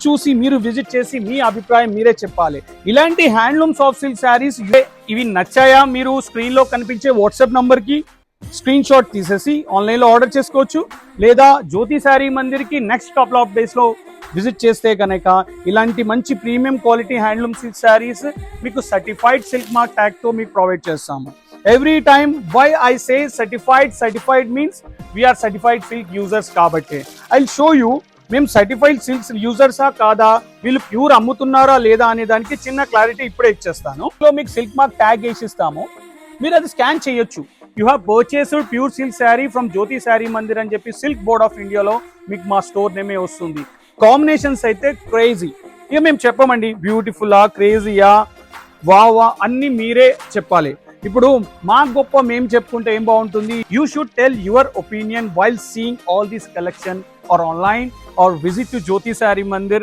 చూసి మీరు విజిట్ చేసి మీ అభిప్రాయం మీరే చెప్పాలి. ఇలాంటి హ్యాండ్లూమ్ సాఫ్ట్ సిల్క్ శారీస్ ఇవి నచ్చాయా మీరు స్క్రీన్ లో కనిపించే వాట్సాప్ నంబర్ కి స్క్రీన్ షాట్ తీసేసి ఆన్లైన్ లో ఆర్డర్ చేసుకోవచ్చు. లేదా జ్యోతి శారీ మందిర్ కి నెక్స్ట్ కపుల్ ఆఫ్ డేస్ లో విజిట్ చేస్తే కనుక ఇలాంటి మంచి premium quality handloom silk sarees మీకు సర్టిఫైడ్ సిల్క్ మార్క్ ట్యాగ్ తో మీకు ప్రొవైడ్ చేస్తాము. Every time why I say certified means we are certified silk users కాబట్టి. ఐ షో యూ మేము సర్టిఫైడ్ సిల్క్స్ యూజర్సా కాదా, వీళ్ళు ప్యూర్ అమ్ముతున్నారా లేదా అనే దానికి చిన్న క్లారిటీ ఇప్పుడే ఇచ్చేస్తాను. మీకు సిల్క్ మార్క్ ట్యాగ్ వేసిస్తాము, మీరు అది స్కాన్ చేయొచ్చు. You have purchased pure silk saree from Jyothi Saree Mandir అని చెప్పి సిల్క్ బోర్డ్ ఆఫ్ ఇండియాలో మీకు మా స్టోర్ నేమే వస్తుంది. కాంబినేషన్స్ అయితే క్రేజీ, ఇక మేము చెప్పమండి బ్యూటిఫుల్లా క్రేజీయా వా అన్ని మీరే చెప్పాలి. ఇప్పుడు మా గొప్ప మేము చెప్పుకుంటే ఏం బాగుంటుంది. You should tell your opinion while seeing all this collection or online or visit to Jyothi Saree Mandir.